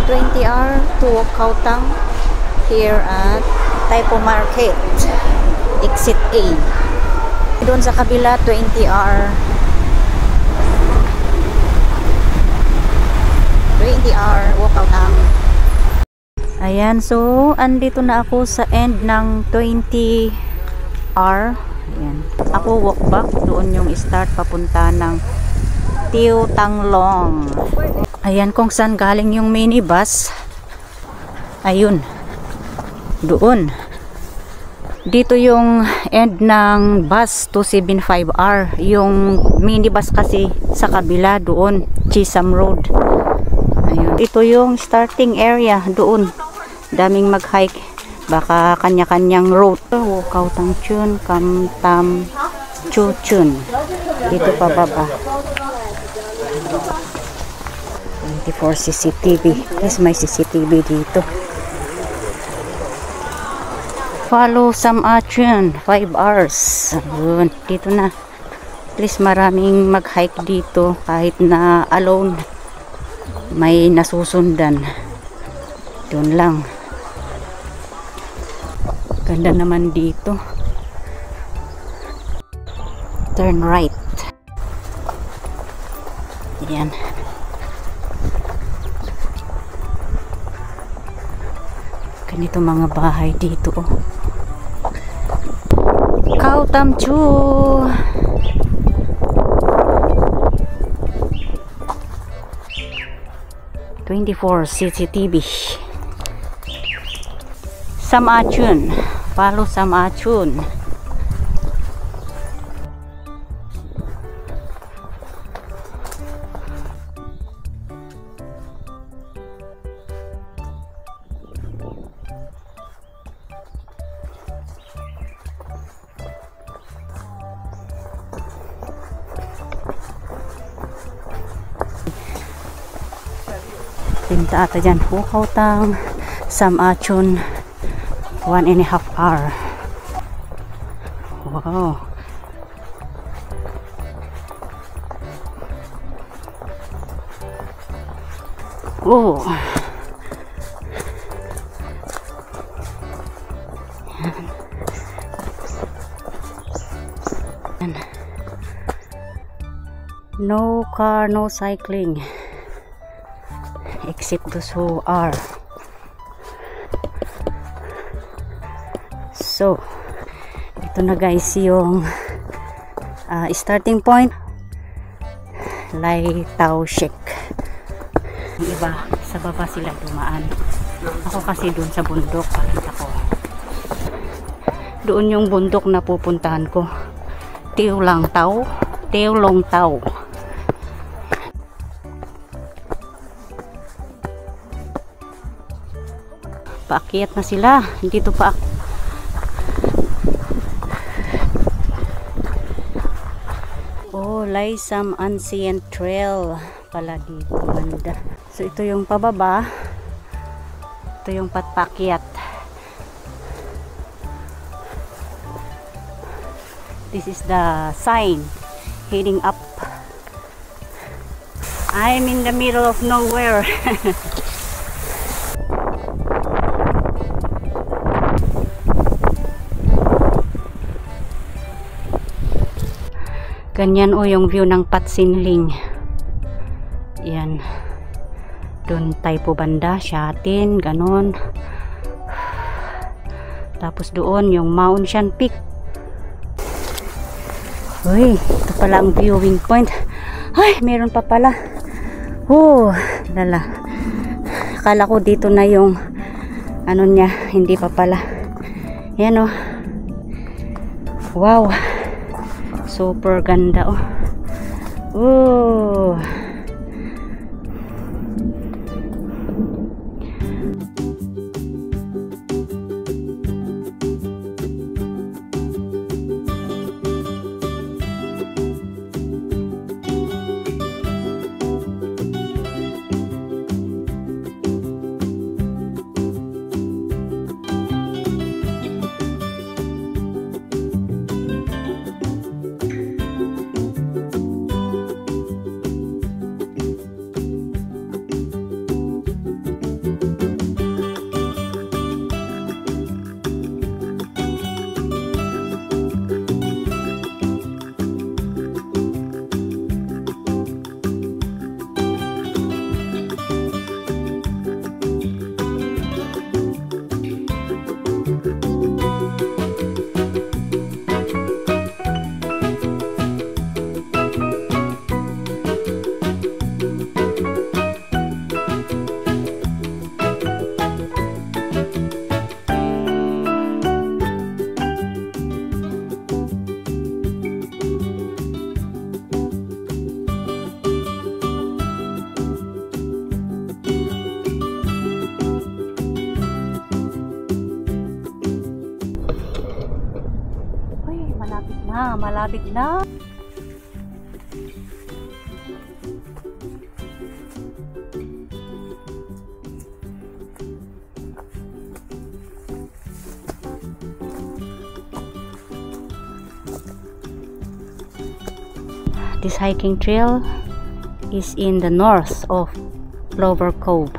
20R to Kautang here at Taipo Market, exit A. Doon sa kabila, 20R. 20R, walk out ang. Ayan, so andito na ako sa end ng 20R. Ayan. Ako walk back, doon yung start papunta ng Tieu Tang Long. Ayan kung saan galing yung minibus. Ayun. Doon. Dito yung end ng bus 275R. Yung minibus kasi sa kabila doon, Chisholm Road. Ayun. Ito yung starting area doon. Daming mag-hike. Baka kanya-kanyang route. Kautang Chun, Kamtam Chuchun. Dito pa baba. 24 CCTV. Yes, may CCTV dito. Follow Samachun 5 hours. Ayun, dito na. At least maraming mag-hike dito kahit na alone. May nasusundan. Doon lang. Ganda naman dito. Turn right. Ayan. Ganito mga bahay dito. Kautam Chu. CCTV. Samachun. Follow Samachun. Pinta ata dyan. Kautang Samachun 1.5 hour. Wow. Oh. No car, no cycling. Except those who are. So, ito na guys yung starting point. Lai Tao Shek. Yung iba, sa baba sila dumaan. Ako kasi doon sa bundok. Pakita ko. Doon yung bundok na pupuntahan ko. Tieu Lang Tao. Tieu Long Tao. Paakyat na sila. Dito pa. Oh, Lai Sam Ancient Trail pala dito. Banda. So, ito yung pababa. Ito yung patpakyat. This is the sign heading up. I'm in the middle of nowhere. Ganyan o yung view ng Patsinling. Yan. Doon Taipo banda, Shatin, ganon. Tapos doon yung Mount Shan Peak. Uy, ito pala ang viewing point. Ay, meron pa pala. Oh, lala. Akala ko dito na yung ano niya, hindi pa pala. Yan o. Wow. Super ganda oh. Oh. malapit na. This hiking trail is in the north of Clover Cove,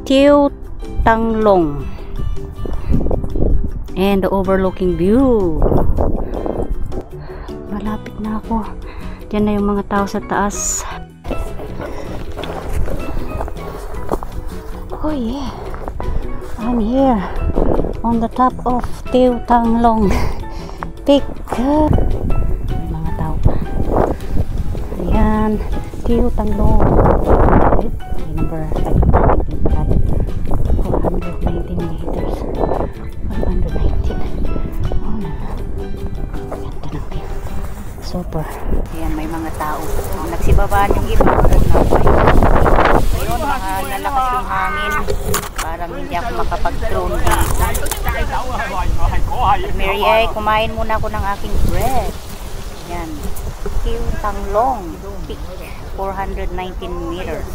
Tieu Tang Long, and the overlooking view. Malapit na ako. Diyan na yung mga tao sa taas. Oh yeah, I'm here on the top of Tieu Tang Long Peak. May mga tao pa. Ayan, Tieu Tang Long. Number 419 meters. 419. Oh, no. Ganda ng view. Super. Ayan, may mga tao. Nagsibabaan yung iba. Ngayon, nalakas yung hangin. Parang hindi ako makapag-drone dito. Mary ay, kumain muna ako ng aking bread. Ayan. Tieu Tang Long Peak. 419 meters.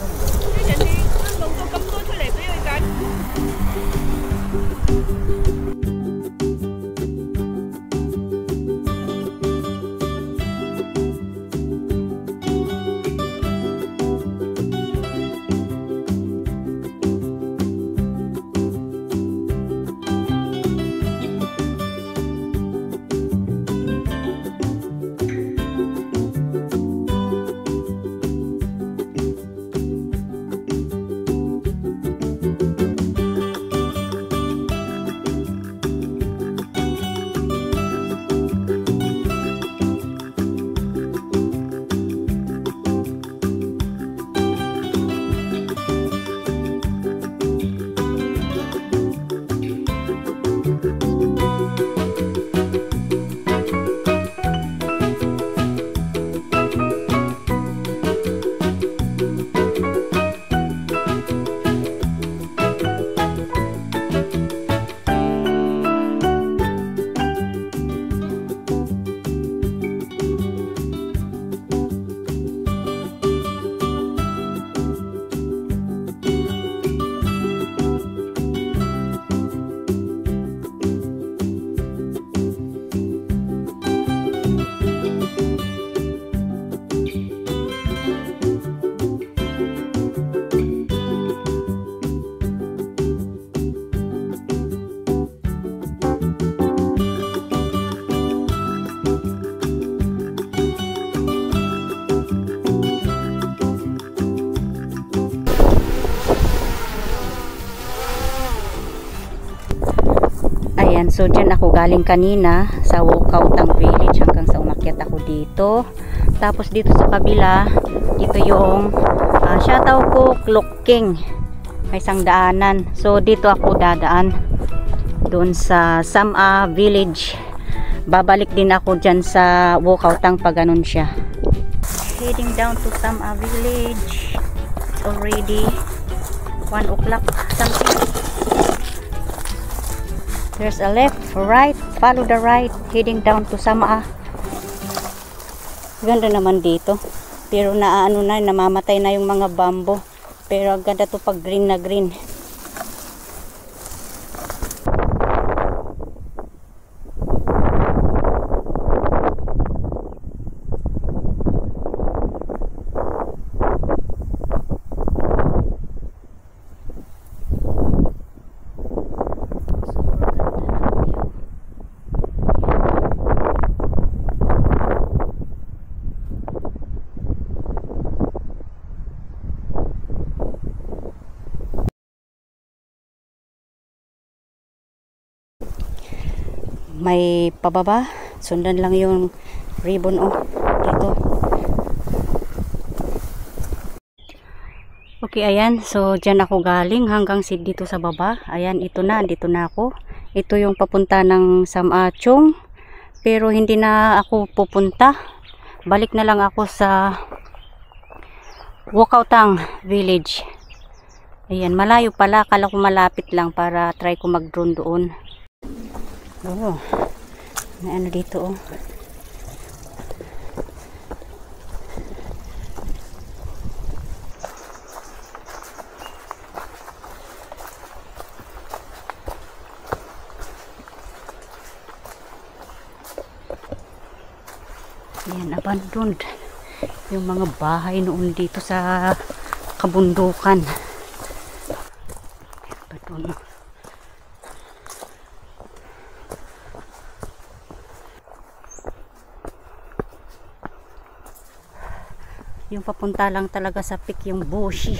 Ayan, so dyan ako galing kanina sa Wukautang Village hanggang sa umakyat ako dito. Tapos dito sa kabila, dito yung Siatauco Clocking. May isang daanan. So dito ako dadaan doon sa Sama Village. Babalik din ako dyan sa Wukautang pag ganun siya. Heading down to Sama Village. It's already 1 o'clock something. There's a left, right, follow the right, heading down to Sama. Ganda naman dito. Pero naano na, namamatay na yung mga bamboo. Pero ang ganda to pag green na green. May pababa, sundan lang yung ribbon dito. Okay, ayan, so dyan ako galing hanggang dito sa baba. Ayan, ito na, dito na ako. Ito yung papunta ng Samachong, pero hindi na ako pupunta. Balik na lang ako sa Wukautang Village. Ayan, malayo pala, kala ko malapit lang para try ko mag-drone doon. Oh, may ano dito Ayan, abandoned. Yung mga bahay noon dito sa kabundukan. Abandoned. Yung papunta lang talaga sa peak yung Bushi.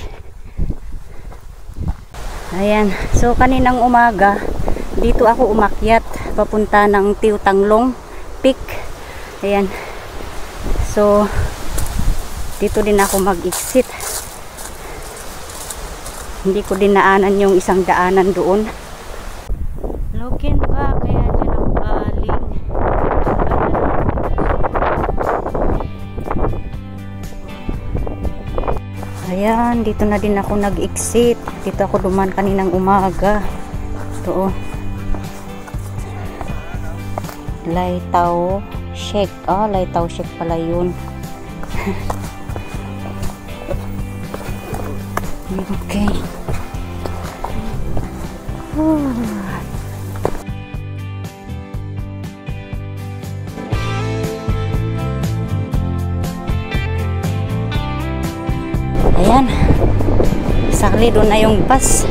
Ayan. So kaninang umaga, dito ako umakyat papunta ng Tiw Tanglong Peak. Ayan. So dito din ako mag-exit. Hindi ko dinaanan yung isang daanan doon. Looking back, kaya dyan ako galing. Ayan, dito na din ako nag-exit. Dito ako duman kaninang umaga. Ito oh. Laitao Shake. Ah, Laitao Shake pala yun. Okay. Ayan. Sakli doon na yung bus.